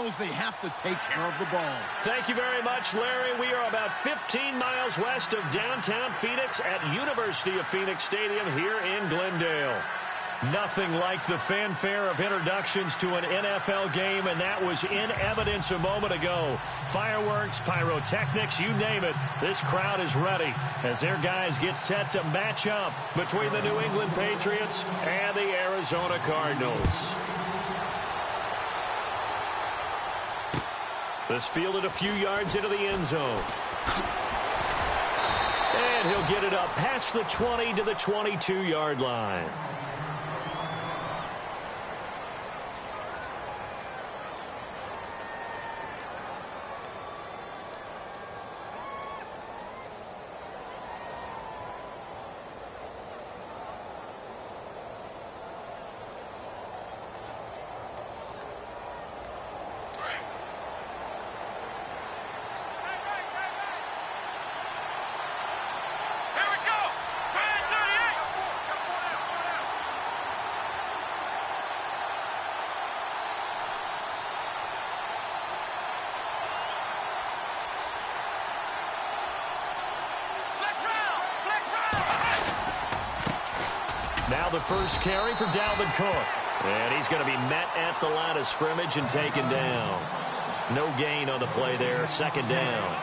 knows they have to take care of the ball. Thank you very much, Larry. We are about 15 miles west of downtown Phoenix at University of Phoenix Stadium here in Glendale. Nothing like the fanfare of introductions to an NFL game, and that was in evidence a moment ago. Fireworks, pyrotechnics, you name it. This crowd is ready as their guys get set to match up between the New England Patriots and the Arizona Cardinals. This fielded a few yards into the end zone. And he'll get it up past the 20 to the 22-yard line. Now the first carry for Dalvin Cook. And he's going to be met at the line of scrimmage and taken down. No gain on the play there. Second down.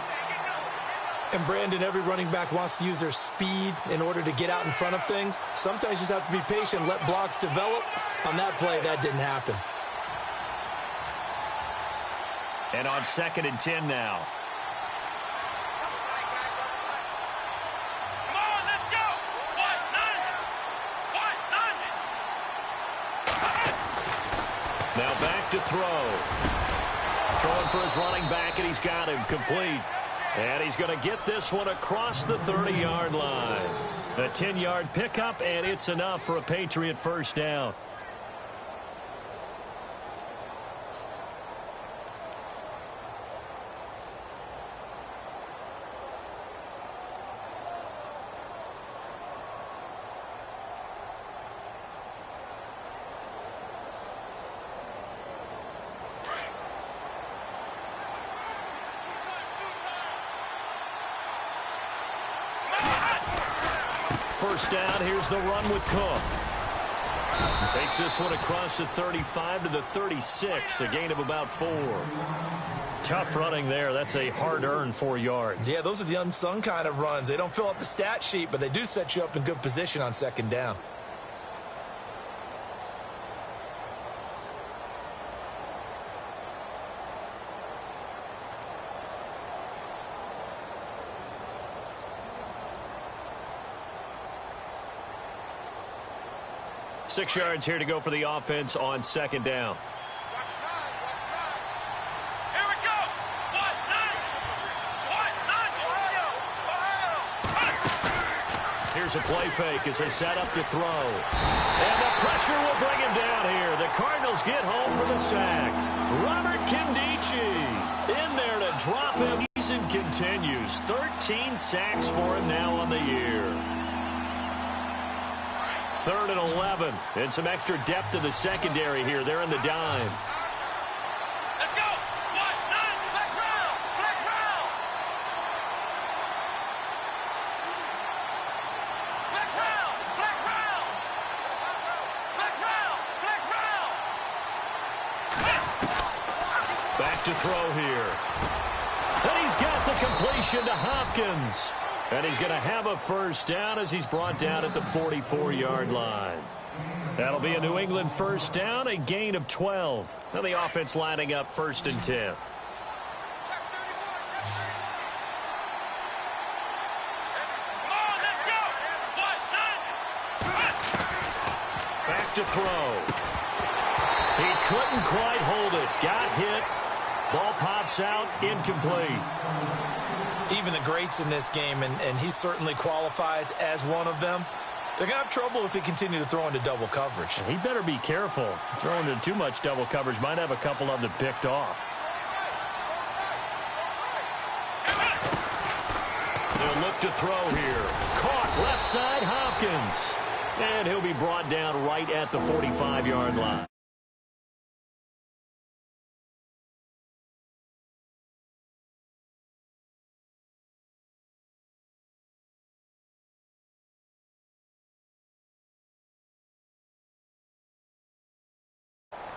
And, Brandon, every running back wants to use their speed in order to get out in front of things. Sometimes you just have to be patient and let blocks develop. On that play, that didn't happen. And on 2nd and 10 now. Now back to throw. Throwing for his running back, and he's got him complete. And he's going to get this one across the 30-yard line. A 10-yard pickup, and it's enough for a Patriot first down. First down, here's the run with Cook. Takes this one across the 35 to the 36, a gain of about 4. Tough running there. That's a hard-earned 4 yards. Yeah, those are the unsung kind of runs. They don't fill up the stat sheet, but they do set you up in good position on second down. Six yards here to go for the offense on second down. Here we go. Here's a play fake as they set up to throw. And the pressure will bring him down here. The Cardinals get home for the sack. Robert Kimdichie in there to drop him. Season continues. 13 sacks for him now on the year. 3rd and 11. And some extra depth to the secondary here. They're in the dime. Let's go. Black round. Back to throw here. And he's got the completion to Hopkins. And he's going to have a first down as he's brought down at the 44-yard line. That'll be a New England first down, a gain of 12. Now the offense lining up 1st and 10. Back to throw. He couldn't quite hold it. Got hit. Ball pops out, incomplete. Even the greats in this game, and he certainly qualifies as one of them, they're going to have trouble if they continue to throw into double coverage. He better be careful. Throwing into too much double coverage might have a couple of them picked off. They'll look to throw here. Caught left side, Hopkins. And he'll be brought down right at the 45-yard line.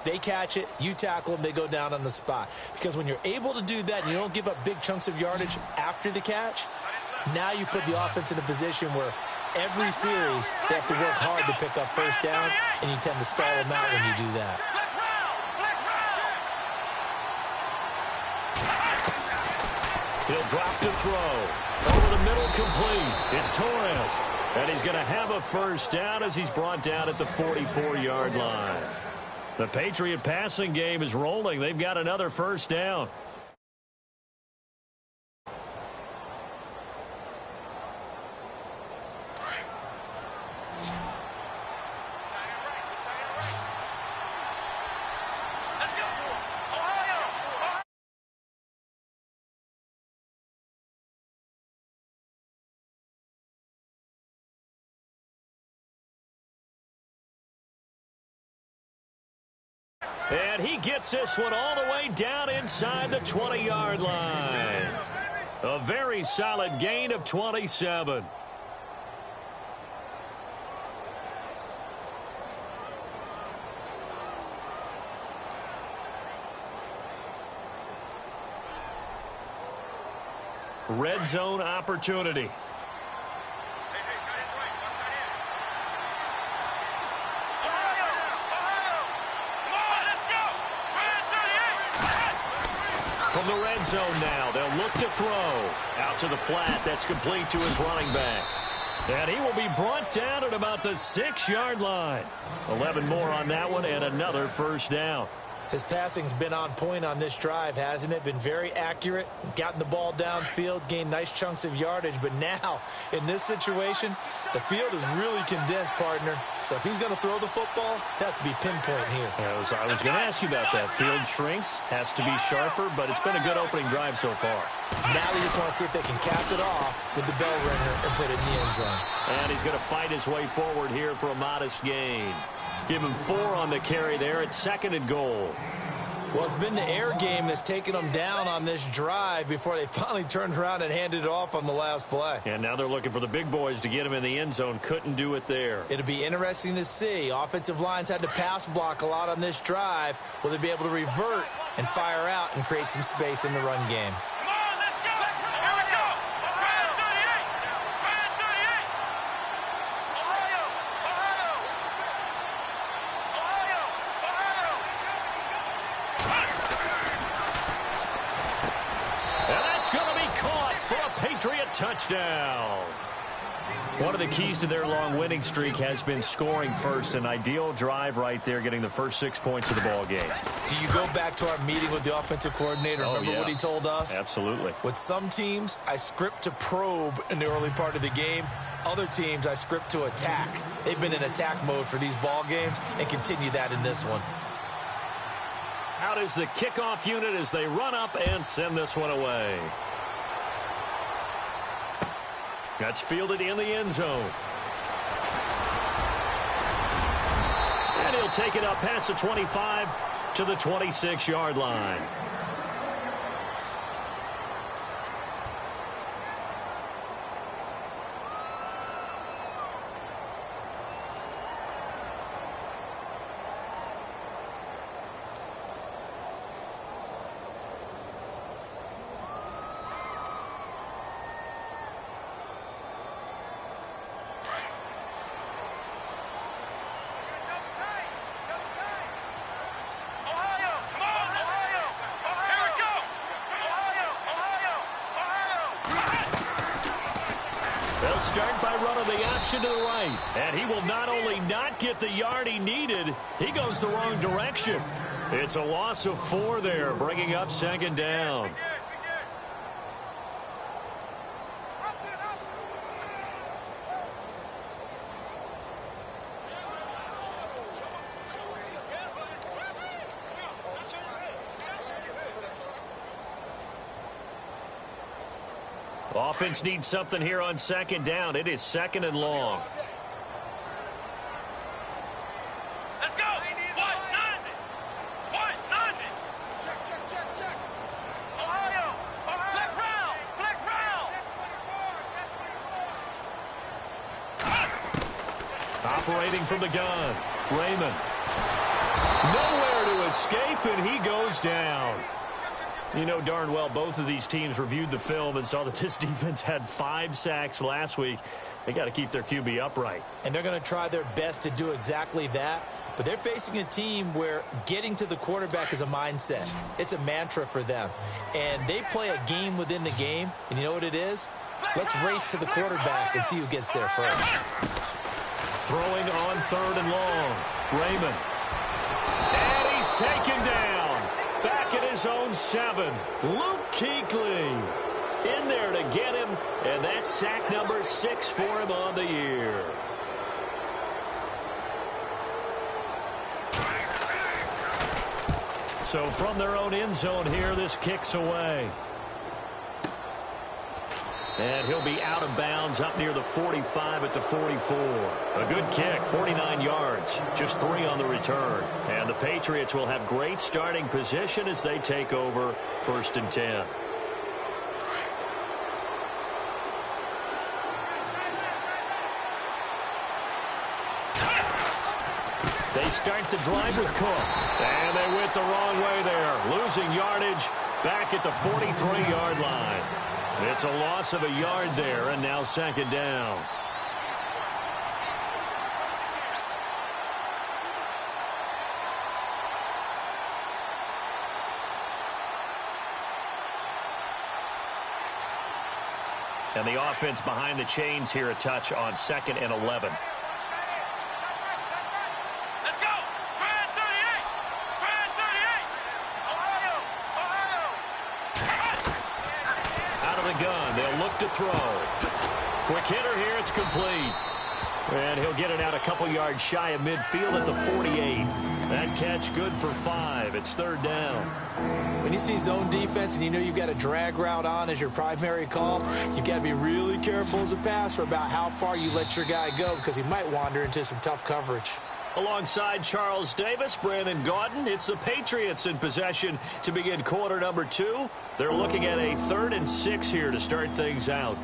They catch it, you tackle them, they go down on the spot. Because when you're able to do that and you don't give up big chunks of yardage after the catch, now you put the offense in a position where every series they have to work hard to pick up first downs, and you tend to stall them out when you do that. He'll drop to throw. Over the middle, complete. It's Torres. And he's going to have a first down as he's brought down at the 44-yard line. The Patriot passing game is rolling. They've got another first down. And he gets this one all the way down inside the 20-yard line. A very solid gain of 27. Red zone opportunity. From the red zone now, they'll look to throw. Out to the flat, that's complete to his running back. And he will be brought down at about the 6-yard line. 11 more on that one and another first down. His passing's been on point on this drive, hasn't it? Been very accurate, gotten the ball downfield, gained nice chunks of yardage. But now, in this situation, the field is really condensed, partner. So if he's going to throw the football, that has to be pinpoint here. I was going to ask you about that. Field shrinks, has to be sharper, but it's been a good opening drive so far. Now they just want to see if they can cap it off with the bell ringer and put it in the end zone. And he's going to fight his way forward here for a modest gain. Give him 4 on the carry there at 2nd and goal. Well, it's been the air game that's taken them down on this drive before they finally turned around and handed it off on the last play. And now they're looking for the big boys to get him in the end zone. Couldn't do it there. It'll be interesting to see. Offensive lines had to pass block a lot on this drive. Will they be able to revert and fire out and create some space in the run game? Touchdown. One of the keys to their long winning streak has been scoring first. An ideal drive right there, getting the first 6 points of the ball game. Do you go back to our meeting with the offensive coordinator? Remember what he told us? Absolutely. With some teams, I script to probe in the early part of the game. Other teams, I script to attack. They've been in attack mode for these ball games and continue that in this one. Out is the kickoff unit as they run up and send this one away. That's fielded in the end zone. And he'll take it up past the 25 to the 26-yard line. They'll start by running the option to the right. And he will not only not get the yard he needed, he goes the wrong direction. It's a loss of 4 there, bringing up 2nd down. Offense needs something here on 2nd down. It is 2nd and long. Let's go. 1-9. Check. Ohio. Flex round. Operating from the gun. Raymond. Nowhere to escape, and he goes down. You know darn well both of these teams reviewed the film and saw that this defense had 5 sacks last week. They got to keep their QB upright. And they're going to try their best to do exactly that. But they're facing a team where getting to the quarterback is a mindset. It's a mantra for them. And they play a game within the game. And you know what it is? Let's race to the quarterback and see who gets there first. Throwing on 3rd and long. Raymond. And he's taken down. Back at his own 7. Luke Kuechly in there to get him. And that's sack number 6 for him on the year. So from their own end zone here, this kicks away. And he'll be out of bounds up near the 45 at the 44. A good kick, 49 yards, just 3 on the return. And the Patriots will have great starting position as they take over 1st and 10. They start the drive with Cook. And they went the wrong way there. Losing yardage back at the 43-yard line. It's a loss of a yard there, and now 2nd down. And the offense behind the chains here a touch on 2nd and 11. Gun. They'll look to throw. Quick hitter here. It's complete. And he'll get it out a couple yards shy of midfield at the 48. That catch good for 5. It's 3rd down. When you see zone defense and you know you've got a drag route on as your primary call, you've got to be really careful as a passer about how far you let your guy go because he might wander into some tough coverage. Alongside Charles Davis, Brandon Gaudin, it's the Patriots in possession to begin quarter number 2. They're looking at a 3rd and 6 here to start things out.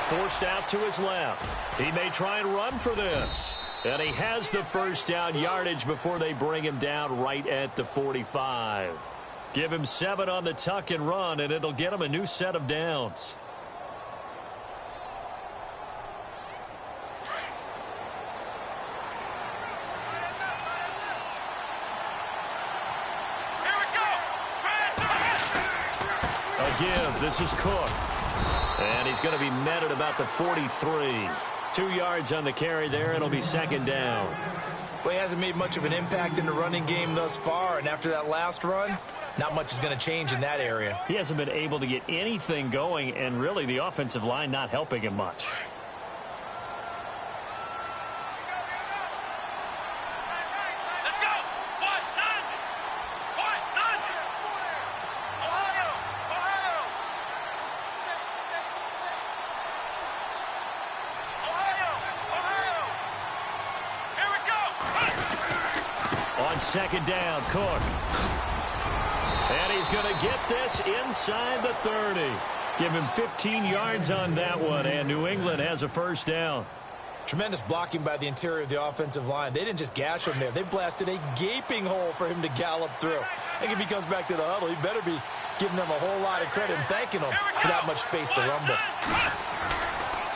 Forced out to his left. He may try and run for this. And he has the 1st down yardage before they bring him down right at the 45. Give him 7 on the tuck and run, and it'll get him a new set of downs. A give. This is Cook. And he's going to be met at about the 43. 2 yards on the carry there. It'll be 2nd down. Well, he hasn't made much of an impact in the running game thus far. And after that last run, not much is going to change in that area. He hasn't been able to get anything going. And really, the offensive line not helping him much. On 2nd down, Cook. And he's going to get this inside the 30. Give him 15 yards on that one, and New England has a 1st down. Tremendous blocking by the interior of the offensive line. They didn't just gash him there. They blasted a gaping hole for him to gallop through. I think if he comes back to the huddle, he better be giving them a whole lot of credit and thanking them for that much space to rumble.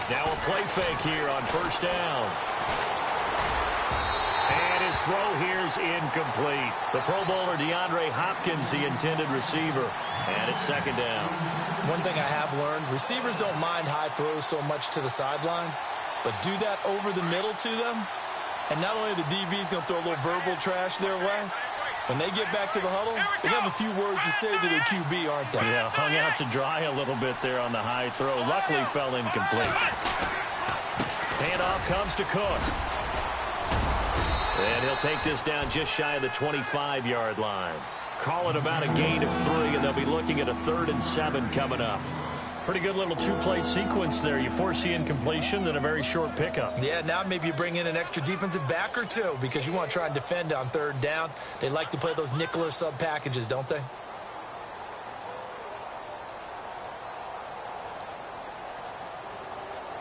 Now a play fake here on 1st down. And his throw here's incomplete. The Pro Bowler DeAndre Hopkins, the intended receiver. And it's 2nd down. One thing I have learned, receivers don't mind high throws so much to the sideline, but do that over the middle to them, and not only are the DBs going to throw a little verbal trash their way, when they get back to the huddle, they have a few words to say to their QB, aren't they? Yeah, hung out to dry a little bit there on the high throw. Luckily fell incomplete. Handoff comes to Cook. And he'll take this down just shy of the 25-yard line. Call it about a gain of 3, and they'll be looking at a 3rd and 7 coming up. Pretty good little two-play sequence there. You force the incompletion, then a very short pickup. Yeah, now maybe you bring in an extra defensive back or two because you want to try and defend on 3rd down. They like to play those nickel or sub packages, don't they?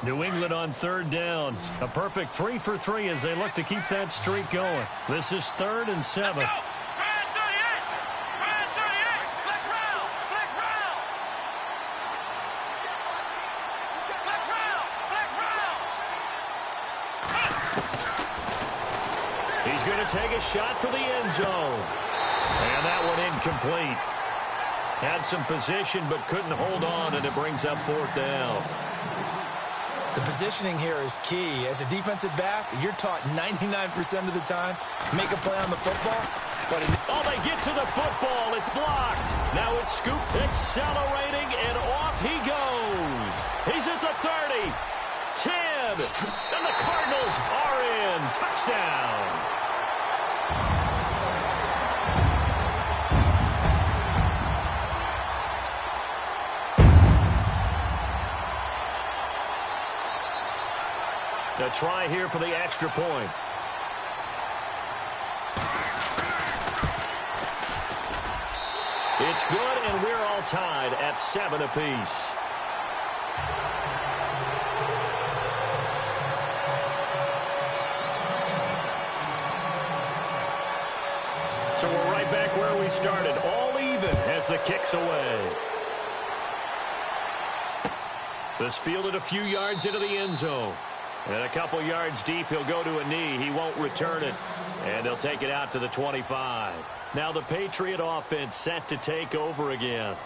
New England on 3rd down. A perfect 3 for 3 as they look to keep that streak going. This is 3rd and 7. He's going to take a shot for the end zone. And that one incomplete. Had some position but couldn't hold on, and it brings up 4th down. The positioning here is key. As a defensive back, you're taught 99% of the time, make a play on the football. But they get to the football. It's blocked. Now it's Scoop accelerating, and off he goes. He's at the 30, 10, and the Cardinals are in. Touchdown. To try here for the extra point. It's good, and we're all tied at 7 apiece. So we're right back where we started, all even as the kick's away. This fielded a few yards into the end zone. And a couple yards deep, he'll go to a knee. He won't return it. And he'll take it out to the 25. Now the Patriot offense set to take over again.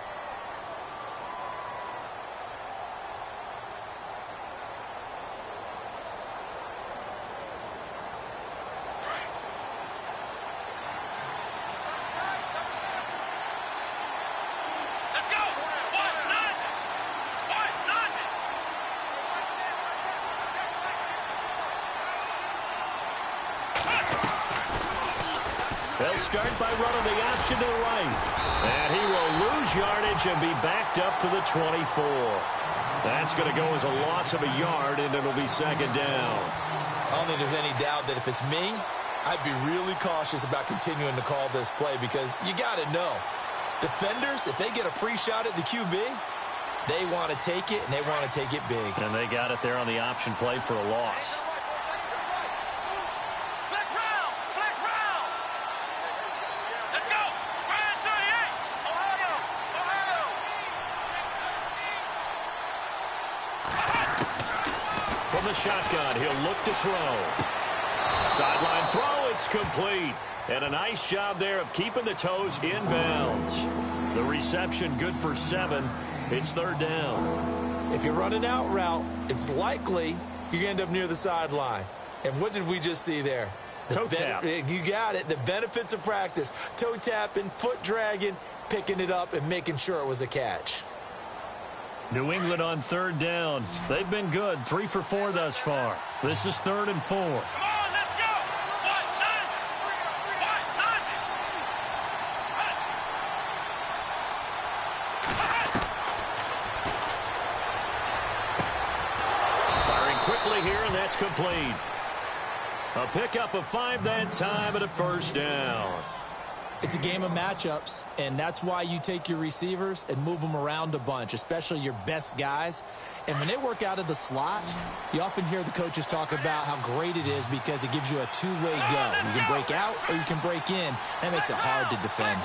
They'll start by running the option to the right. And he will lose yardage and be backed up to the 24. That's going to go as a loss of a yard, and it'll be 2nd down. I don't think there's any doubt that if it's me, I'd be really cautious about continuing to call this play because you got to know, defenders, if they get a free shot at the QB, they want to take it, and they want to take it big. And they got it there on the option play for a loss. From the shotgun, he'll look to throw. Sideline throw, it's complete. And a nice job there of keeping the toes in bounds. The reception good for 7. It's 3rd down. If you're running out route, it's likely you're going to end up near the sideline. And what did we just see there? Toe tap. You got it. The benefits of practice. Toe tapping, foot dragging, picking it up, and making sure it was a catch. New England on 3rd down. They've been good, 3 for 4 thus far. This is 3rd and 4. Come on, let's go. Firing quickly here, and that's complete. A pickup of 5 that time and a 1st down. It's a game of matchups, and that's why you take your receivers and move them around a bunch, especially your best guys. And when they work out of the slot, you often hear the coaches talk about how great it is because it gives you a two-way go. You can break out or you can break in. That makes it hard to defend.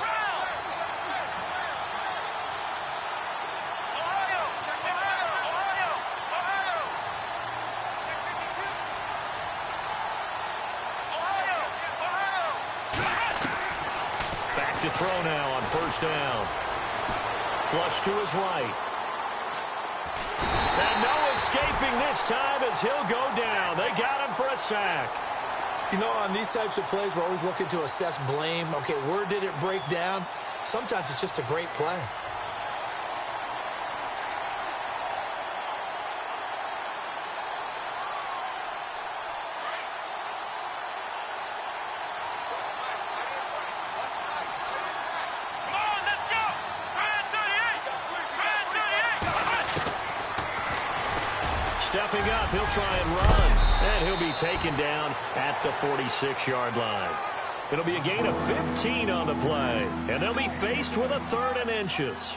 To throw now on 1st down. Flush to his right. And no escaping this time as he'll go down. They got him for a sack. You know, on these types of plays, we're always looking to assess blame. Okay, where did it break down? Sometimes it's just a great play. stepping up. He'll try and run. And he'll be taken down at the 46-yard line. It'll be a gain of 15 on the play. And they'll be faced with a 3rd and inches.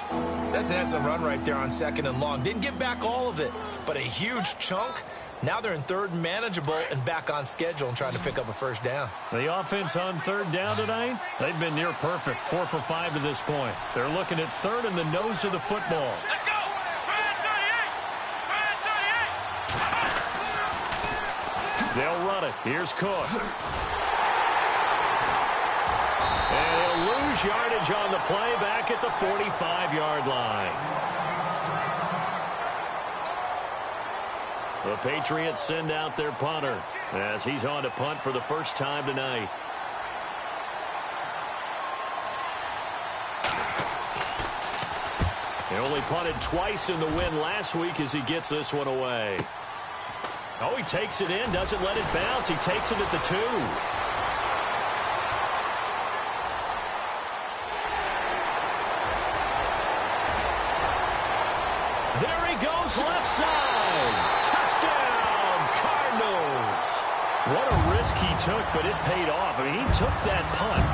That's an excellent run right there on 2nd and long. Didn't get back all of it, but a huge chunk. Now they're in 3rd and manageable and back on schedule and trying to pick up a 1st down. The offense on 3rd down tonight, they've been near perfect, 4 for 5 to this point. They're looking at 3rd and the nose of the football. Let's go! Brand 38! They'll run it. Here's Cook. And he'll lose yardage on the play back at the 45-yard line. The Patriots send out their punter as he's on to punt for the first time tonight. He only punted twice in the win last week as he gets this one away. Oh, he takes it in, doesn't let it bounce. He takes it at the 2. There he goes, left side. Touchdown, Cardinals. What a risk he took, but it paid off. I mean, he took that punt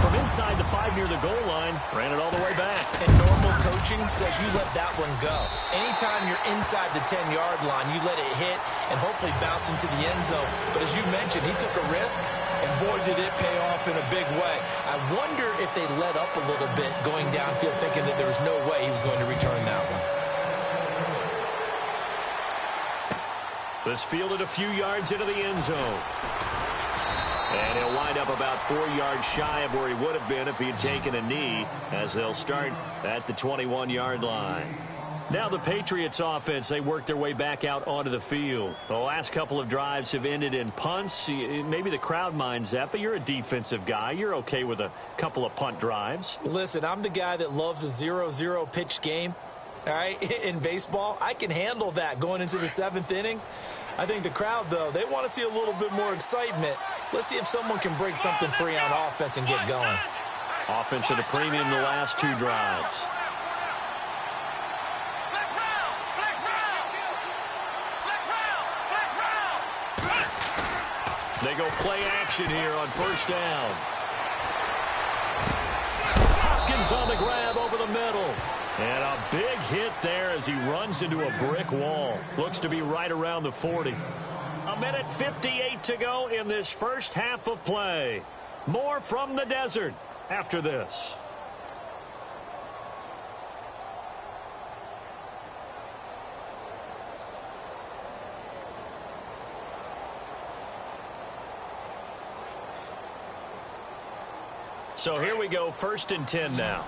from inside the 5 near the goal line, ran it all the way back. And normal coaching says you let that one go. Anytime you're inside the 10-yard line, you let it hit and hopefully bounce into the end zone. But as you mentioned, he took a risk, and boy, did it pay off in a big way. I wonder if they let up a little bit going downfield, thinking that there was no way he was going to return that one. This fielded a few yards into the end zone. And he'll wind up about 4 yards shy of where he would have been if he had taken a knee, as they'll start at the 21-yard line. Now the Patriots offense, they work their way back out onto the field. The last couple of drives have ended in punts. Maybe the crowd minds that, but you're a defensive guy. You're okay with a couple of punt drives. Listen, I'm the guy that loves a 0-0 pitch game. All right, in baseball, I can handle that going into the 7th inning. I think the crowd, though, they want to see a little bit more excitement. Let's see if someone can break something free on offense and get going. Offense at a premium the last 2 drives. They go play action here on 1st down. Hopkins on the grab over the middle. And a big hit there as he runs into a brick wall. Looks to be right around the 40. A minute 58 to go in this first half of play. More from the desert after this. So here we go, 1st and 10 now.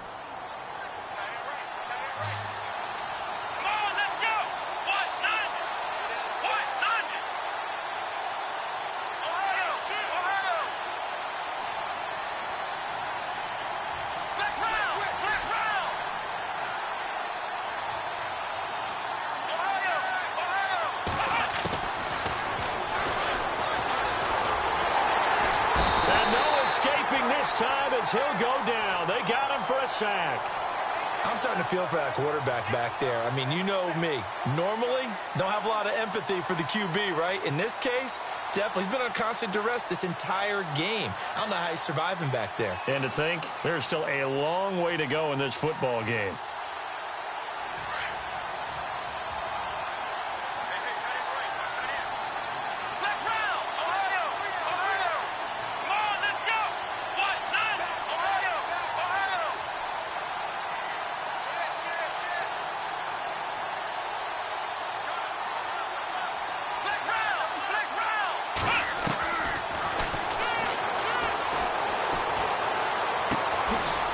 He'll go down. They got him for a sack. I'm starting to feel for that quarterback back there. I mean, you know me. Normally, don't have a lot of empathy for the QB, right? In this case, definitely. He's been on constant duress this entire game. I don't know how he's surviving back there. And to think, there's still a long way to go in this football game.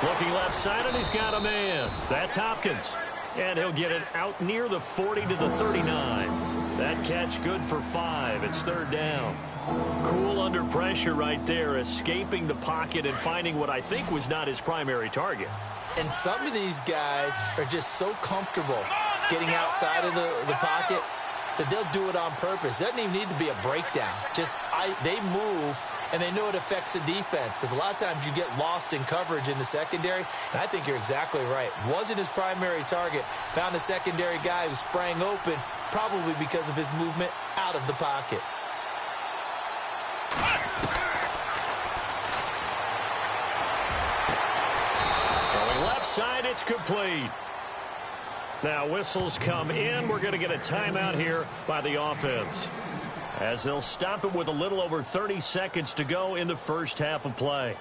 Looking left side, and he's got a man. That's Hopkins. And he'll get it out near the 40 to the 39. That catch good for 5. It's 3rd down. Cool under pressure right there, escaping the pocket and finding what I think was not his primary target. And some of these guys are just so comfortable getting outside of the pocket that they'll do it on purpose. It doesn't even need to be a breakdown. Just they move and they know it affects the defense because a lot of times you get lost in coverage in the secondary, and I think you're exactly right. Wasn't his primary target. Found a secondary guy who sprang open, probably because of his movement out of the pocket. Throwing left side, it's complete. Now whistles come in. We're going to get a timeout here by the offense, as they'll stop it with a little over 30 seconds to go in the first half of play.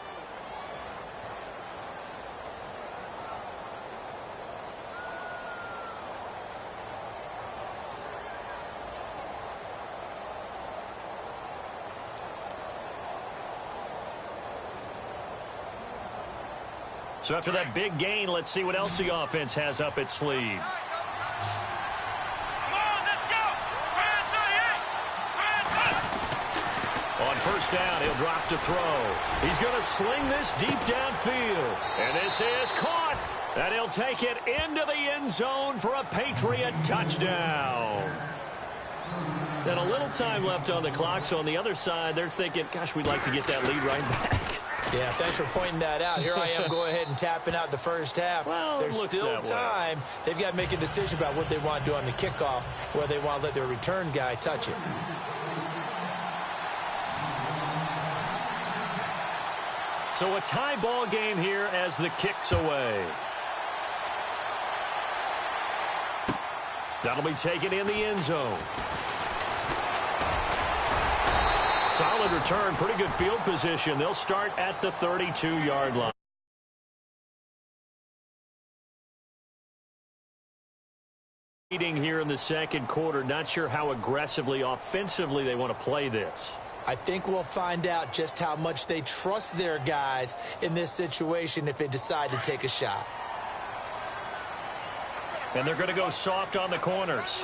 So after that big gain, let's see what else the offense has up its sleeve. On first down, he'll drop to throw. He's going to sling this deep downfield. And this is caught. And he'll take it into the end zone for a Patriot touchdown. And a little time left on the clock. So on the other side, they're thinking, gosh, we'd like to get that lead right back. Yeah, thanks for pointing that out. Here I am going ahead and tapping out the first half. Well, there's still time. They've got to make a decision about what they want to do on the kickoff, whether they want to let their return guy touch it. So a tie ball game here as the kick's away. That'll be taken in the end zone. Solid return, pretty good field position. They'll start at the 32-yard line. Here in the second quarter, not sure how aggressively, offensively they want to play this. I think we'll find out just how much they trust their guys in this situation if they decide to take a shot. And they're going to go soft on the corners.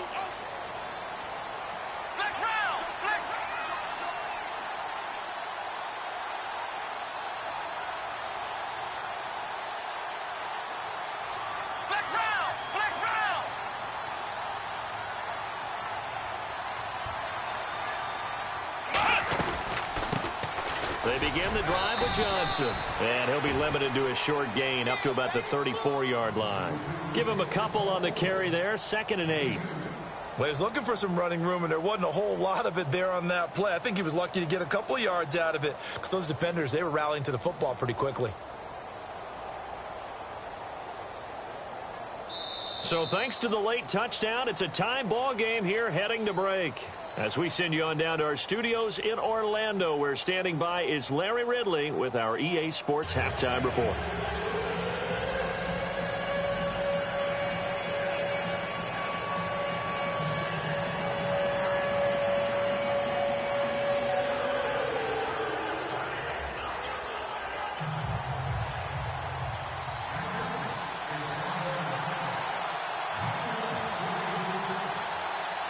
They begin the drive with Johnson. And he'll be limited to a short gain up to about the 34-yard line. Give him a couple on the carry there, 2nd and 8. Well, he was looking for some running room, and there wasn't a whole lot of it there on that play. I think he was lucky to get a couple of yards out of it because those defenders, they were rallying to the football pretty quickly. So thanks to the late touchdown, it's a tie ball game here heading to break. As we send you on down to our studios in Orlando, where standing by is Larry Ridley with our EA Sports Halftime Report.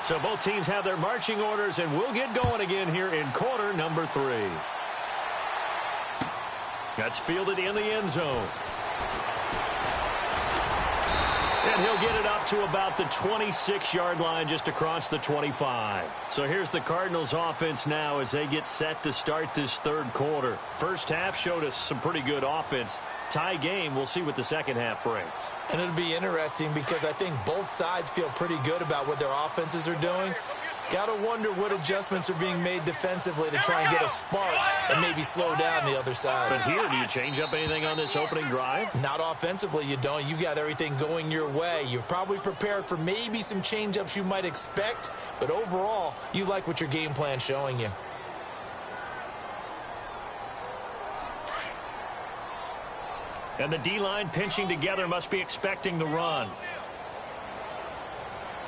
So both teams have their marching orders, and we'll get going again here in quarter number 3. That's fielded in the end zone. And he'll get it up to about the 26-yard line, just across the 25. So here's the Cardinals offense now as they get set to start this third quarter. First half showed us some pretty good offense. Tie game, we'll see what the second half brings. And it'll be interesting because I think both sides feel pretty good about what their offenses are doing. Got to wonder what adjustments are being made defensively to try and get a spark and maybe slow down the other side. But here, do you change up anything on this opening drive? Not offensively, you don't. You got everything going your way. You've probably prepared for maybe some change-ups you might expect, but overall, you like what your game plan's showing you. And the D-line pinching together must be expecting the run.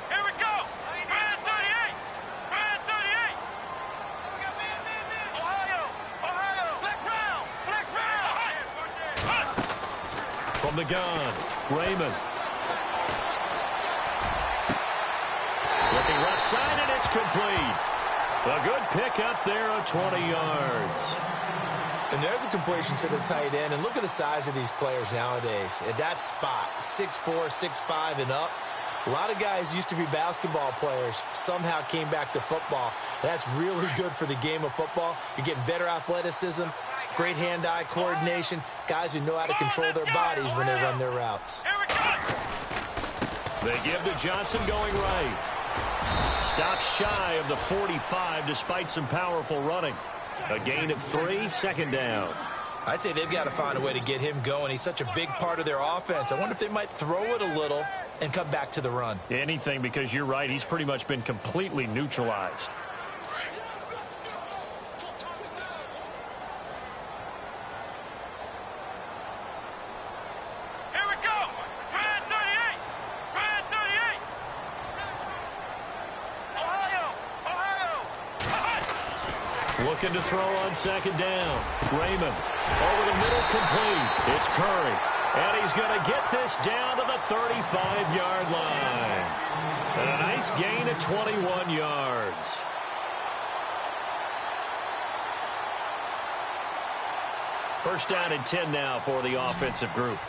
Here we go. Man 38. Man 38. Ohio. Flex round. From the gun, Raymond. Looking left side, and it's complete. A good pickup there of 20 yards. And there's a completion to the tight end. And look at the size of these players nowadays. At that spot, 6'4", 6'5", and up. A lot of guys used to be basketball players, somehow came back to football. That's really good for the game of football. You're getting better athleticism, great hand-eye coordination, guys who know how to control their bodies when they run their routes. They give to Johnson going right. Stops shy of the 45 despite some powerful running. A gain of 3, 2nd down. I'd say they've got to find a way to get him going. He's such a big part of their offense. I wonder if they might throw it a little and come back to the run. Anything, because you're right. He's pretty much been completely neutralized. Here we go. Brand 38. Brand 38. Ohio. Looking to throw on 2nd down. Raymond over the middle, complete. It's Curry. And he's going to get this down to the 35-yard line. And a nice gain of 21 yards. First down and 10 now for the offensive group.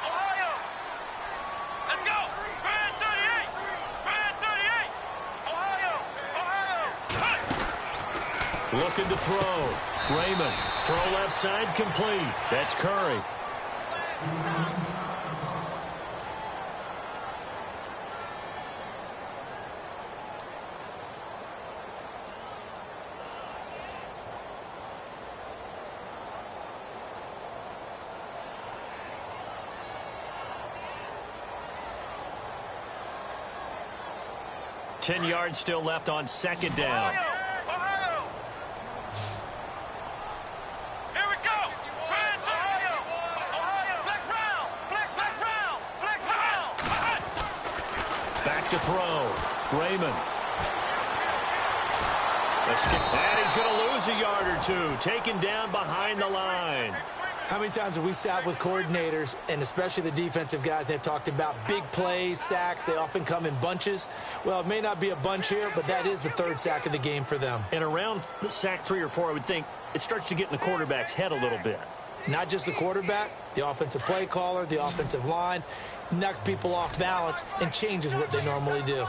Ohio. Let's go. Brand 38. Brand 38. Ohio. Looking to throw. Raymond, throw left side, complete. That's Curry. Ten yards still left on 2nd down. To throw. Raymond. And he's going to lose a yard or two. Taken down behind the line. How many times have we sat with coordinators, and especially the defensive guys, they've talked about big plays, sacks. They often come in bunches. Well, it may not be a bunch here, but that is the 3rd sack of the game for them. And around sack 3 or 4, I would think it starts to get in the quarterback's head a little bit. Not just the quarterback, the offensive play caller, the offensive line, knocks people off balance and changes what they normally do. Here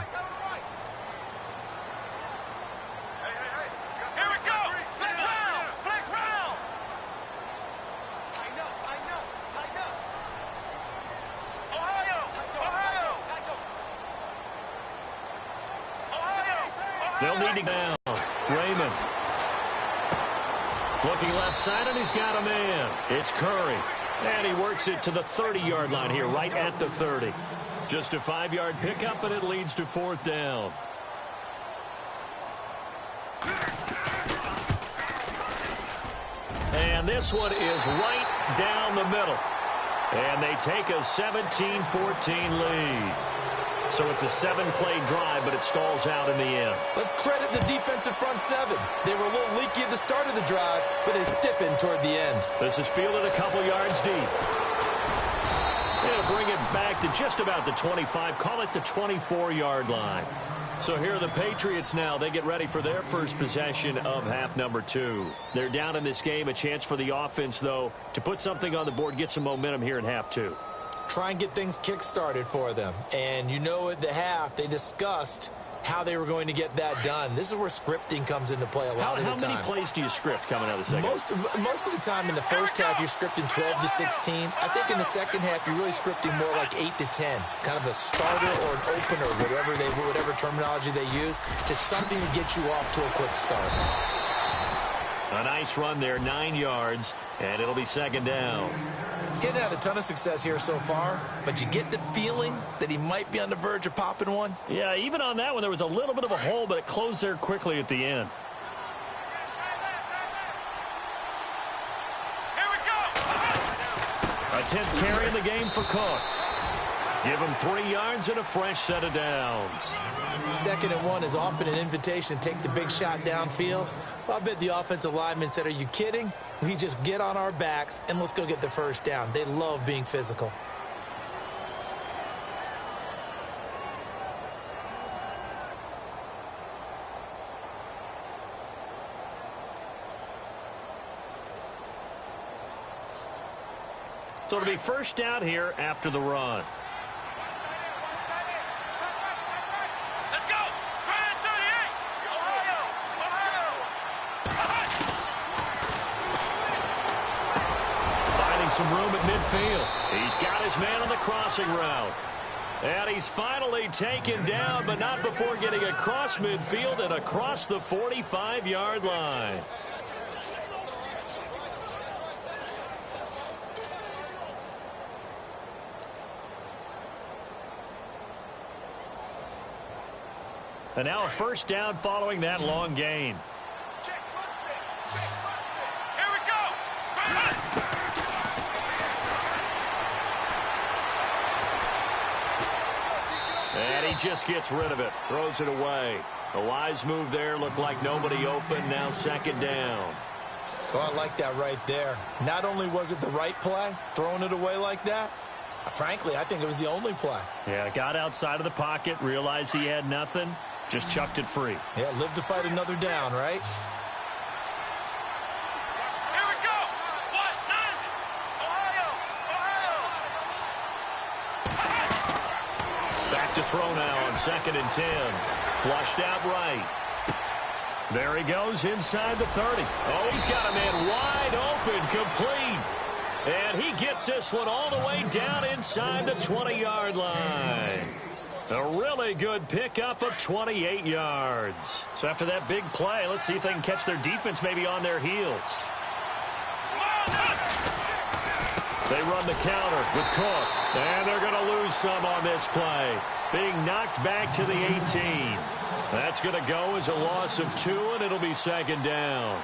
we go. Flex round. Flex round. Tighten up. Ohio. They'll need to go down. Raymond. Looking left side, and he's got a man. It's Curry. And he works it to the 30-yard line here, right at the 30. Just a 5-yard pickup, and it leads to 4th down. And this one is right down the middle. And they take a 17-14 lead. So it's a 7-play drive, but it stalls out in the end. Let's credit the defensive front 7. They were a little leaky at the start of the drive, but they stiffened toward the end. This is fielded a couple yards deep. They'll bring it back to just about the 25. Call it the 24-yard line. So here are the Patriots now. They get ready for their first possession of half number 2. They're down in this game. A chance for the offense, though, to put something on the board, get some momentum here in half 2. Try and get things kick-started for them. And you know at the half, they discussed how they were going to get that done. This is where scripting comes into play a lot of the time. How many plays do you script coming out of the second? Most of the time in the first half, you're scripting 12 to 16. I think in the second half, you're really scripting more like 8 to 10. Kind of a starter or an opener, whatever terminology they use, just something to get you off to a quick start. A nice run there, 9 yards, and it'll be 2nd down. He hasn't had a ton of success here so far, but you get the feeling that he might be on the verge of popping one. Yeah, even on that one, there was a little bit of a hole, but it closed there quickly at the end. Here we go. A 10th carry in the game for Cook. Give him 3 yards and a fresh set of downs. 2nd and 1 is often an invitation to take the big shot downfield. Well, I bet the offensive lineman said, "Are you kidding? We just get on our backs and let's go get the first down." They love being physical. So it'll be first down here after the run. midfield. He's got his man on the crossing route. And he's finally taken down, but not before getting across midfield and across the 45-yard line. And now a first down following that long gain. Here we go. And he just gets rid of it. Throws it away. A wise move there. Looked like nobody open. Now second down. So I like that right there. Not only was it the right play, throwing it away like that, frankly, I think it was the only play. Yeah, got outside of the pocket, realized he had nothing, just chucked it free. Yeah, live to fight another down, right? Here we go. What? Nine. Ohio. Back to throw now on 2nd and 10. Flushed out right. There he goes inside the 30. Oh, he's got a man wide open, complete. And he gets this one all the way down inside the 20-yard line. A really good pickup of 28 yards. So after that big play, let's see if they can catch their defense maybe on their heels. They run the counter with Cook. And they're going to lose some on this play. Being knocked back to the 18. That's going to go as a loss of 2, and it'll be second down.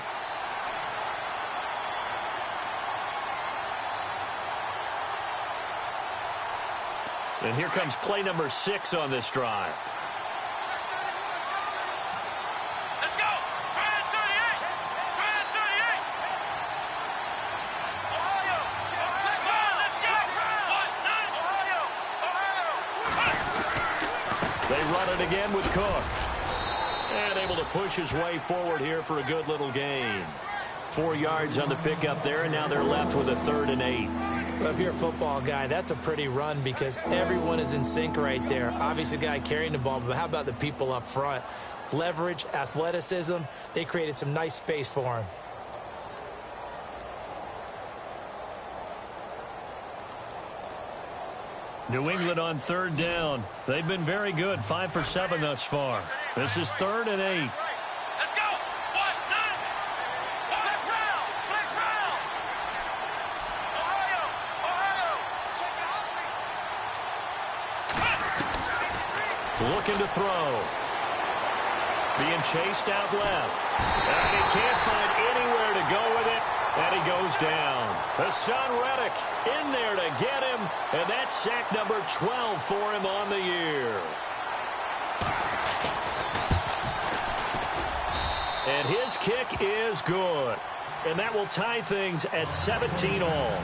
And here comes play number 6 on this drive. Let's go. 38. 38. Ohio. Let's go. What? Ohio. They run it again with Cook. And able to push his way forward here for a good little gain. 4 yards on the pickup there, and now they're left with a 3rd and 8. Well, if you're a football guy, that's a pretty run because everyone is in sync right there. Obviously, the guy carrying the ball, but how about the people up front? Leverage, athleticism, they created some nice space for him. New England on 3rd down. They've been very good, 5 for 7 thus far. This is 3rd and 8. Let's go. What? 9. Black round. Ohio. Looking to throw. Being chased out left. And he can't find anywhere to go with it. And he goes down. Hassan Reddick in there to get him. And that's sack number 12 for him on the year. And his kick is good. And that will tie things at 17 all.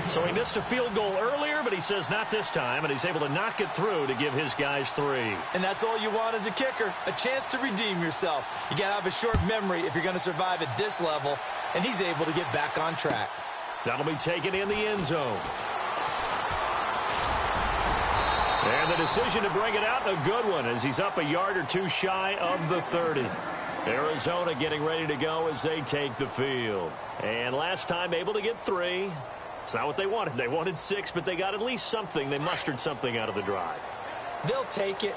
So he missed a field goal earlier, but he says not this time, and he's able to knock it through to give his guys 3. And that's all you want as a kicker, a chance to redeem yourself. You got to have a short memory if you're going to survive at this level, and he's able to get back on track. That'll be taken in the end zone. And the decision to bring it out, a good one, as he's up a yard or 2 shy of the 30. Arizona getting ready to go as they take the field. And last time able to get 3. It's not what they wanted. They wanted 6, but they got at least something. They mustered something out of the drive. They'll take it.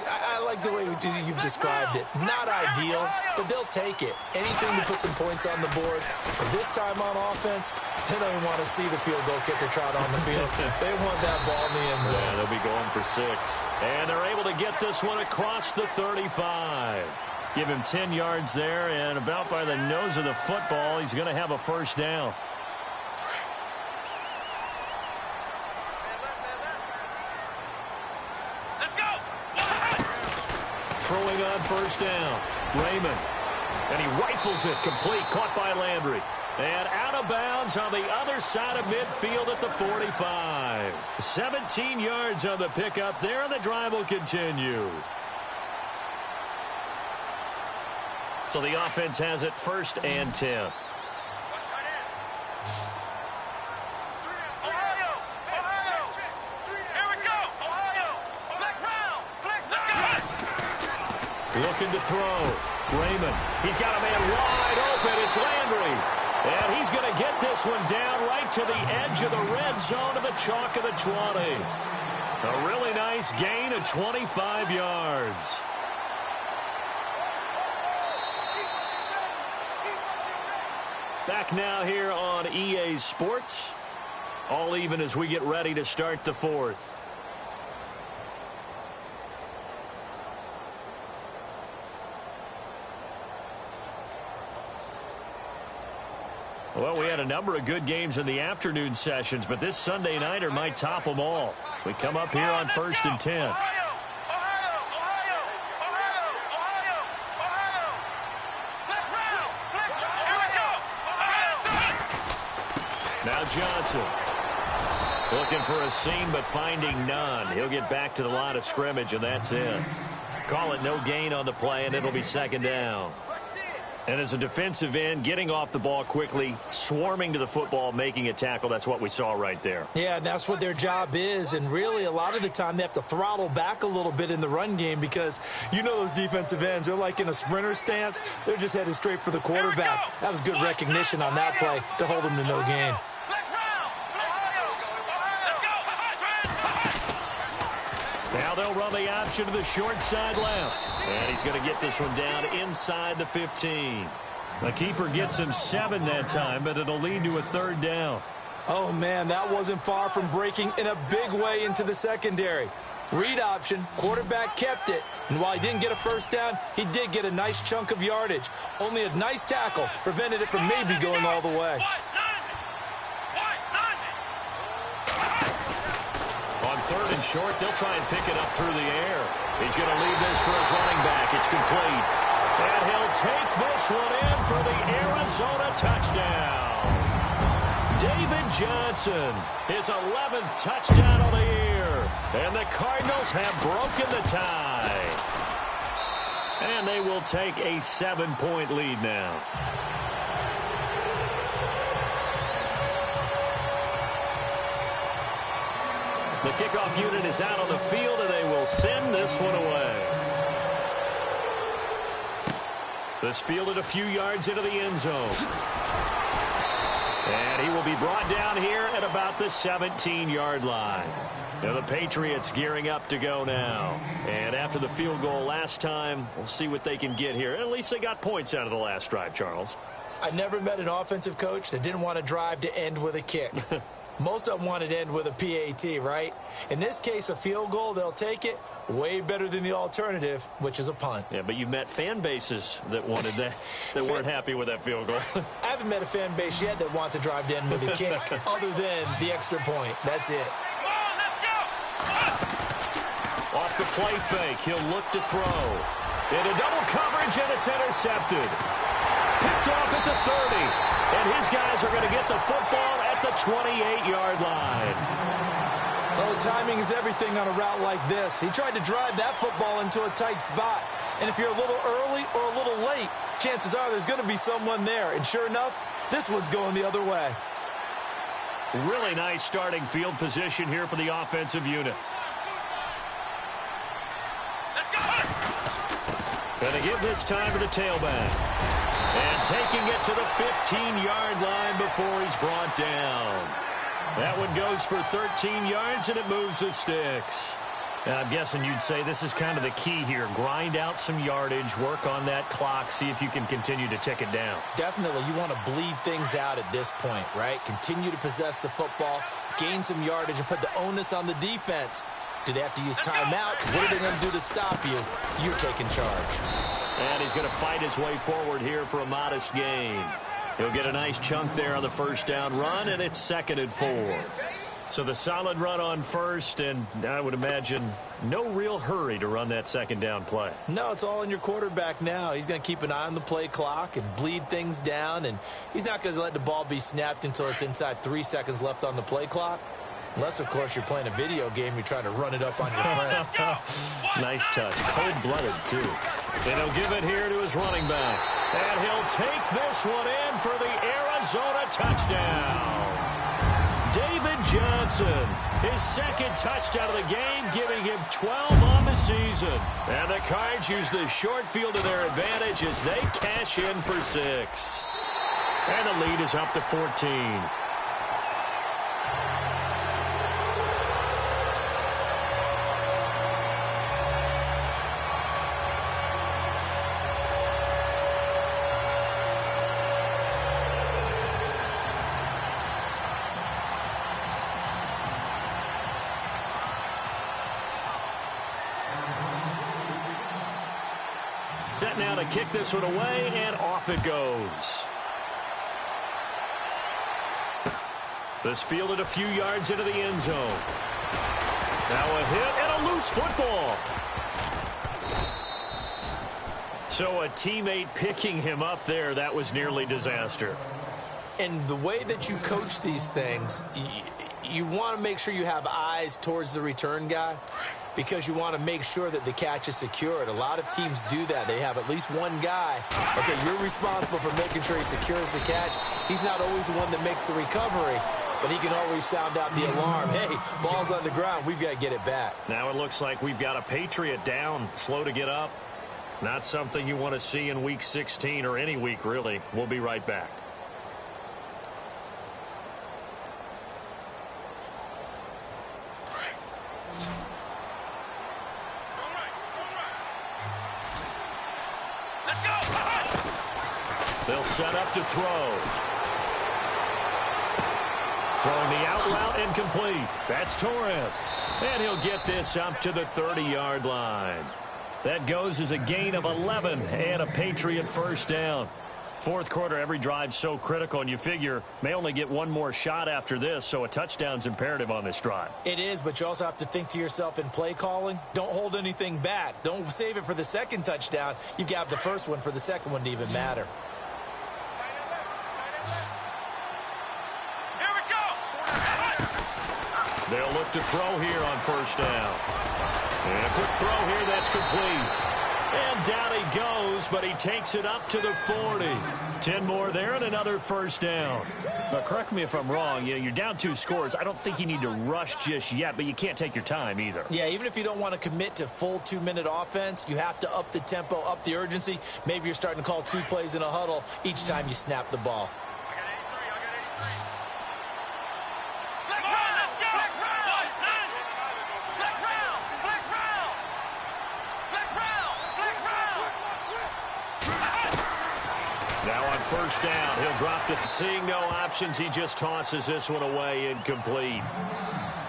I like the way you've described it. Not ideal, but they'll take it. Anything to put some points on the board. But this time on offense, they don't even want to see the field goal kicker trot on the field. They want that ball in the end zone. Yeah, they'll be going for 6. And they're able to get this one across the 35. Give him 10 yards there, and about by the nose of the football, he's going to have a first down. Throwing on first down, Raymond. And he rifles it complete, caught by Landry. And out of bounds on the other side of midfield at the 45. 17 yards on the pickup there, and the drive will continue. So the offense has it 1st and 10. Looking to throw. Raymond. He's got a man wide open. It's Landry. And he's going to get this one down right to the edge of the red zone to the chalk of the 20. A really nice gain of 25 yards. Back now here on EA Sports. All even as we get ready to start the fourth. Well, we had a number of good games in the afternoon sessions, but this Sunday nighter might top them all. So we come up here on 1st and 10. Now Johnson. Looking for a seam, but finding none. He'll get back to the line of scrimmage, and that's it. Call it no gain on the play, and it'll be 2nd down. And as a defensive end, getting off the ball quickly, swarming to the football, making a tackle, that's what we saw right there. Yeah, and that's what their job is. And really, a lot of the time, they have to throttle back a little bit in the run game because you know those defensive ends, they're like in a sprinter stance. They're just headed straight for the quarterback. That was good recognition on that play to hold them to no gain. Now they'll run the option to the short side left. And he's going to get this one down inside the 15. The keeper gets him 7 that time, but it'll lead to a 3rd down. Oh, man, that wasn't far from breaking in a big way into the secondary. Read option, quarterback kept it. And while he didn't get a 1st down, he did get a nice chunk of yardage. Only a nice tackle prevented it from maybe going all the way. On 3rd and short, they'll try and pick it up through the air. He's going to leave this for his running back. It's complete. And he'll take this one in for the Arizona touchdown. David Johnson, his 11th touchdown of the year. And the Cardinals have broken the tie. And they will take a 7-point lead now. The kickoff unit is out on the field, and they will send this one away. This fielded a few yards into the end zone. And he will be brought down here at about the 17-yard line. Now the Patriots gearing up to go now. And after the field goal last time, we'll see what they can get here. At least they got points out of the last drive, Charles. I never met an offensive coach that didn't want to drive to end with a kick. Most of them wanted to end with a PAT, right? In this case, a field goal, they'll take it. Way better than the alternative, which is a punt. Yeah, but you've met fan bases that wanted that, that weren't happy with that field goal. I haven't met a fan base yet that wants to drive to end with a kick other than the extra point. That's it. Off the play fake, he'll look to throw. Into double coverage, and it's intercepted. Picked off at the 30. And his guys are going to get the football at the 28-yard line. Oh, timing is everything on a route like this. He tried to drive that football into a tight spot. And if you're a little early or a little late, chances are there's going to be someone there. And sure enough, this one's going the other way. Really nice starting field position here for the offensive unit. Going to give this time to the tailback. And taking it to the 15-yard line before he's brought down. That one goes for 13 yards, and it moves the sticks. Now, I'm guessing you'd say this is kind of the key here. Grind out some yardage, work on that clock, see if you can continue to tick it down. Definitely. You want to bleed things out at this point, right? Continue to possess the football, gain some yardage, and put the onus on the defense. Do they have to use timeouts? What are they going to do to stop you? You're taking charge. And he's going to fight his way forward here for a modest gain. He'll get a nice chunk there on the first down run, and it's 2nd and 4. So the solid run on first, and I would imagine no real hurry to run that 2nd down play. No, it's all in your quarterback now. He's going to keep an eye on the play clock and bleed things down, and he's not going to let the ball be snapped until it's inside 3 seconds left on the play clock. Unless, of course, you're playing a video game, you're trying to run it up on your friend. Nice touch. Cold-blooded, too. And he'll give it here to his running back. And he'll take this one in for the Arizona touchdown. David Johnson, his 2nd touchdown of the game, giving him 12 on the season. And the Cards use the short field to their advantage as they cash in for 6. And the lead is up to 14. Set now to kick this one away, and off it goes. This fielded a few yards into the end zone. Now a hit and a loose football. So a teammate picking him up there, that was nearly disaster. And the way that you coach these things, you want to make sure you have eyes towards the return guy, because you want to make sure that the catch is secured. A lot of teams do that. They have at least one guy. Okay, you're responsible for making sure he secures the catch. He's not always the one that makes the recovery, but he can always sound out the alarm. Hey, ball's on the ground. We've got to get it back. Now it looks like we've got a Patriot down, slow to get up. Not something you want to see in Week 16 or any week, really. We'll be right back. They'll set up to throw. Throwing the out route incomplete. That's Torres. And he'll get this up to the 30-yard line. That goes as a gain of 11 and a Patriot first down. Fourth quarter, every drive's so critical, and you figure may only get one more shot after this, so a touchdown's imperative on this drive. It is, but you also have to think to yourself in play calling, don't hold anything back. Don't save it for the second touchdown. You've got the first one for the second one to even matter. They'll look to throw here on first down. And a quick throw here that's complete. And down he goes, but he takes it up to the 40. 10 more there and another first down. Now, correct me if I'm wrong. You're down 2 scores. I don't think you need to rush just yet, but you can't take your time either. Yeah, even if you don't want to commit to full 2-minute offense, you have to up the tempo, up the urgency. Maybe you're starting to call 2 plays in a huddle each time you snap the ball. First down. He'll drop it. Seeing no options, he just tosses this one away, incomplete.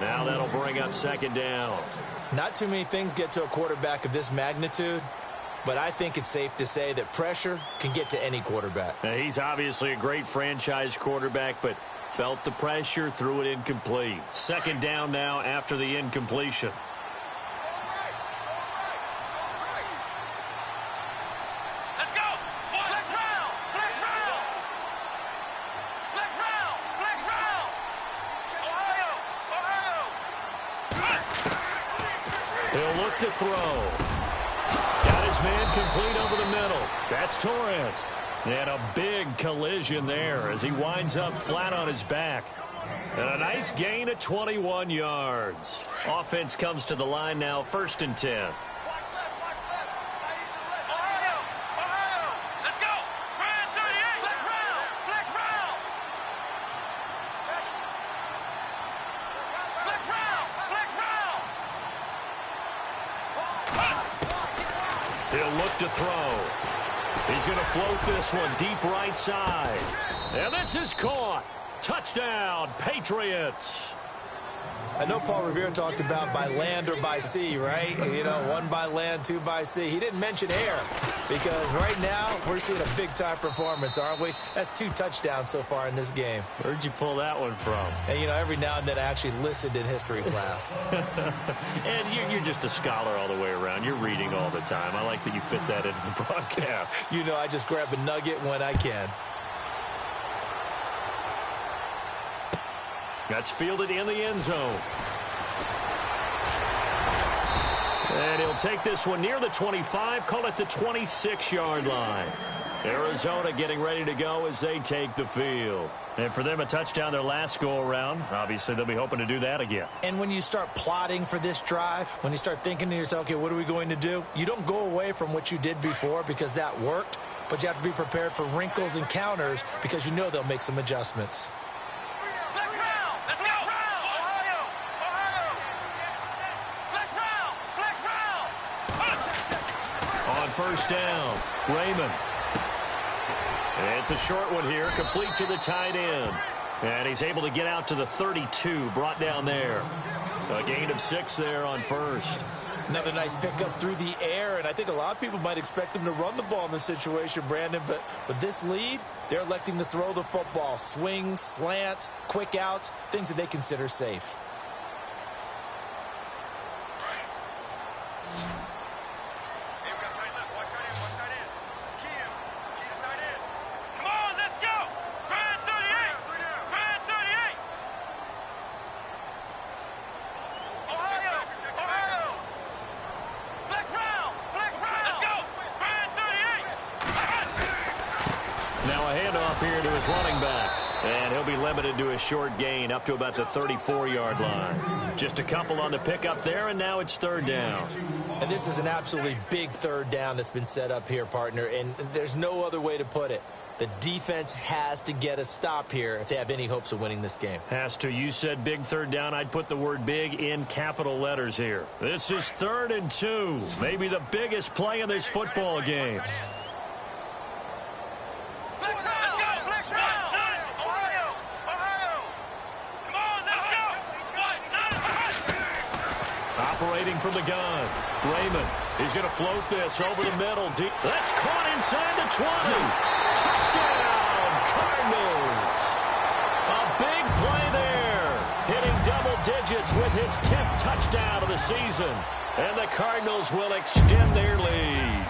Now that'll bring up second down. Not too many things get to a quarterback of this magnitude, but I think it's safe to say that pressure can get to any quarterback. Now, he's obviously a great franchise quarterback, but felt the pressure, threw it incomplete. Second down now after the incompletion. He'll look to throw. Got his man complete over the middle. That's Torres. And a big collision there as he winds up flat on his back. And a nice gain of 21 yards. Offense comes to the line now, 1st and 10. He'll look to throw. He's going to float this one deep right side. And this is caught. Touchdown, Patriots. I know Paul Revere talked about by land or by sea, right? You know, 1 by land, 2 by sea. He didn't mention air because right now we're seeing a big-time performance, aren't we? That's 2 touchdowns so far in this game. Where'd you pull that one from? And, you know, every now and then I actually listened in history class. And you're just a scholar all the way around. You're reading all the time. I like that you fit that into the broadcast. You know, I just grab a nugget when I can. That's fielded in the end zone. And he'll take this one near the 25, call it the 26-yard line. Arizona getting ready to go as they take the field. And for them, a touchdown their last go-around. Obviously, they'll be hoping to do that again. And when you start plotting for this drive, when you start thinking to yourself, okay, what are we going to do? You don't go away from what you did before because that worked. but you have to be prepared for wrinkles and counters because you know they'll make some adjustments. On first down, Raymond. It's a short one here, complete to the tight end. And he's able to get out to the 32, brought down there. A gain of 6 there on first. Another nice pickup through the air, and I think a lot of people might expect them to run the ball in this situation, Brandon, but with this lead, they're electing to throw the football. Swings, slants, quick outs, things that they consider safe. Now a handoff here to his running back. And he'll be limited to a short gain up to about the 34-yard line. Just a couple on the pickup there, and now it's third down. And this is an absolutely big third down that's been set up here, partner, and there's no other way to put it. The defense has to get a stop here if they have any hopes of winning this game. Has to. You said big third down. I'd put the word big in capital letters here. This is 3rd and 2. Maybe the biggest play in this football game. Operating from the gun. Raymond. He's going to float this over the middle. Deep. That's caught inside the 20. Touchdown, Cardinals. A big play there. Hitting double digits with his 10th touchdown of the season. And the Cardinals will extend their lead.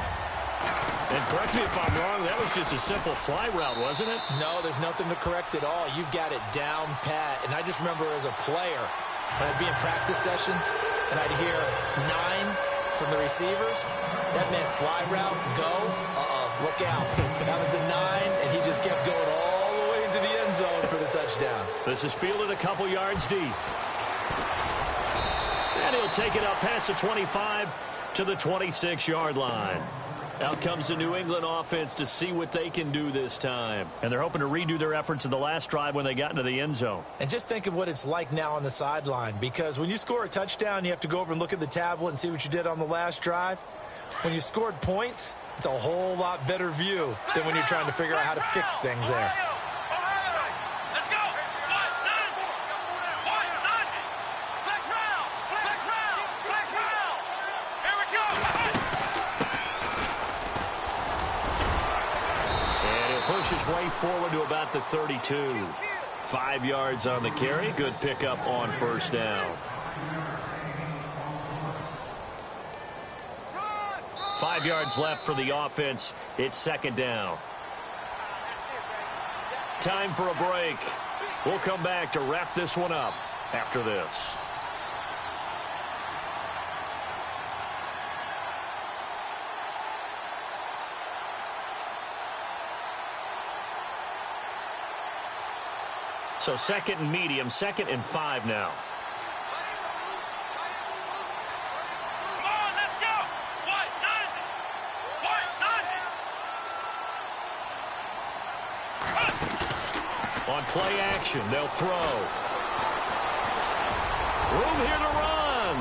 And correct me if I'm wrong, that was just a simple fly route, wasn't it? No, there's nothing to correct at all. You've got it down pat. And I just remember as a player, when I'd be in practice sessions, and I'd hear 9 from the receivers, that meant fly route, go, look out. That was the 9, and he just kept going all the way into the end zone for the touchdown. This is fielded a couple yards deep. And he'll take it up past the 25 to the 26-yard line. Out comes the New England offense to see what they can do this time. And they're hoping to redo their efforts in the last drive when they got into the end zone. And just think of what it's like now on the sideline, because when you score a touchdown, you have to go over and look at the tablet and see what you did on the last drive. When you scored points, it's a whole lot better view than when you're trying to figure out how to fix things there. Pushes way forward to about the 32. 5 yards on the carry. Good pickup on first down. 5 yards left for the offense. It's second down. Time for a break. We'll come back to wrap this one up after this. So second and medium, 2nd and 5 now. Come on, let's go. On play action, they'll throw. Room here to run.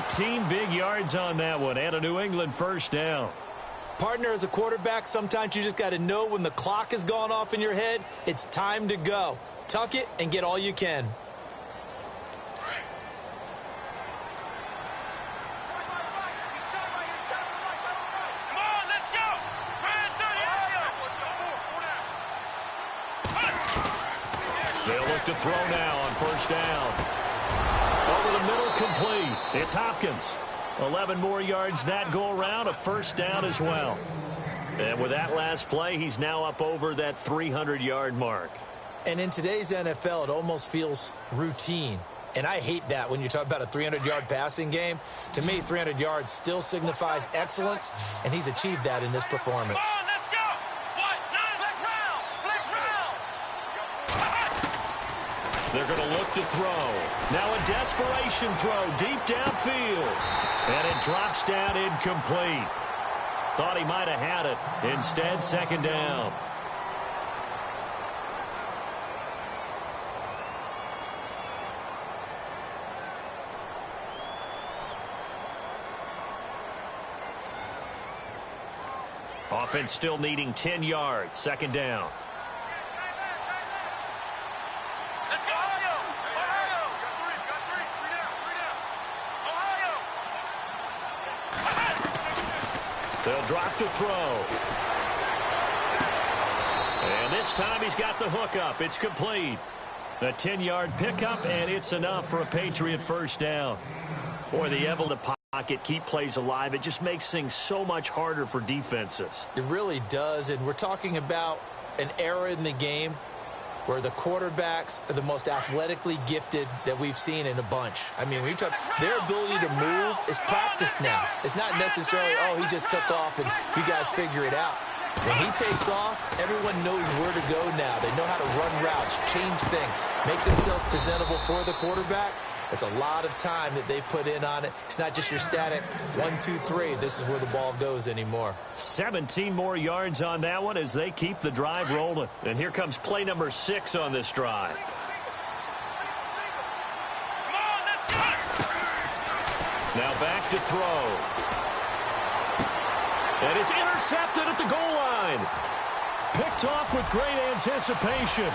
18 big yards on that one, and a New England first down. Partner, as a quarterback, sometimes you just got to know when the clock has gone off in your head, it's time to go. Tuck it and get all you can. Come on, let's go. They'll look to throw now on first down. Over the middle, complete. It's Hopkins. 11 more yards that go around, a first down as well. And with that last play, he's now up over that 300-yard mark. And in today's NFL, it almost feels routine. And I hate that when you talk about a 300-yard passing game. To me, 300 yards still signifies excellence, and he's achieved that in this performance. Come on, let's go. They're going to look to throw. Now a desperation throw deep downfield. And it drops down incomplete. Thought he might have had it. Instead, second down. Offense still needing 10 yards. Second down. They'll drop to throw. And this time he's got the hook up. It's complete. A 10-yard pickup, and it's enough for a Patriot first down. Boy, the able to pocket, keep plays alive. It just makes things so much harder for defenses. It really does, and we're talking about an era in the game where the quarterbacks are the most athletically gifted that we've seen in a bunch. I mean, their ability to move is practiced now. It's not necessarily, oh, he just took off and you guys figure it out. When he takes off, everyone knows where to go now. They know how to run routes, change things, make themselves presentable for the quarterback. It's a lot of time that they put in on it. It's not just your static 1, 2, 3. This is where the ball goes anymore. 17 more yards on that one as they keep the drive rolling. And here comes play number 6 on this drive. Now back to throw. And it's intercepted at the goal line. Picked off with great anticipation.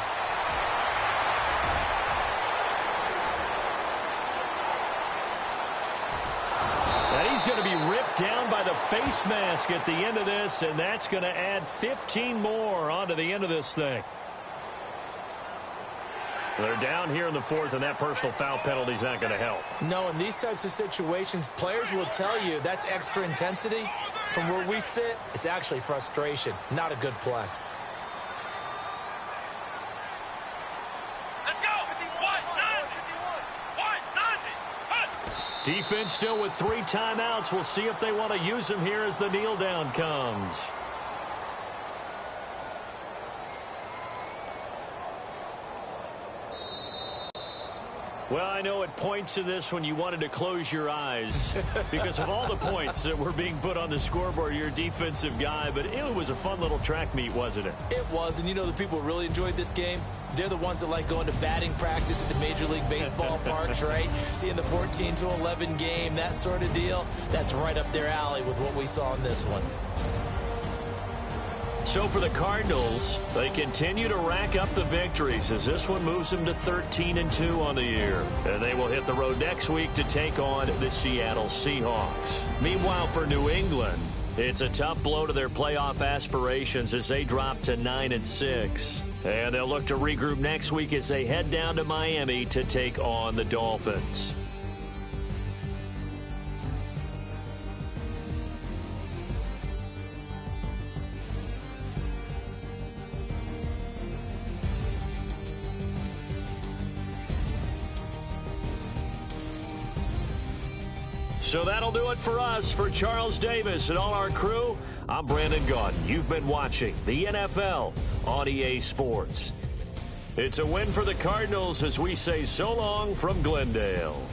He's going to be ripped down by the face mask at the end of this, and that's going to add 15 more onto the end of this thing. They're down here in the 4th, and that personal foul penalty is not going to help. No, in these types of situations, players will tell you that's extra intensity. From where we sit, it's actually frustration, not a good play. Defense still with 3 timeouts. We'll see if they want to use them here as the kneel down comes. Well, I know at points in this when you wanted to close your eyes because of all the points that were being put on the scoreboard. You're a defensive guy, but it was a fun little track meet, wasn't it? It was, and you know the people who really enjoyed this game? They're the ones that like going to batting practice at the Major League Baseball parks, right? Seeing the 14-11 game, that sort of deal. That's right up their alley with what we saw in this one. So for the Cardinals, they continue to rack up the victories as this one moves them to 13-2 on the year. And they will hit the road next week to take on the Seattle Seahawks. Meanwhile, for New England, it's a tough blow to their playoff aspirations as they drop to 9-6. And they'll look to regroup next week as they head down to Miami to take on the Dolphins. So that'll do it for us. For Charles Davis and all our crew, I'm Brandon Gaudin. You've been watching the NFL on EA Sports. It's a win for the Cardinals as we say so long from Glendale.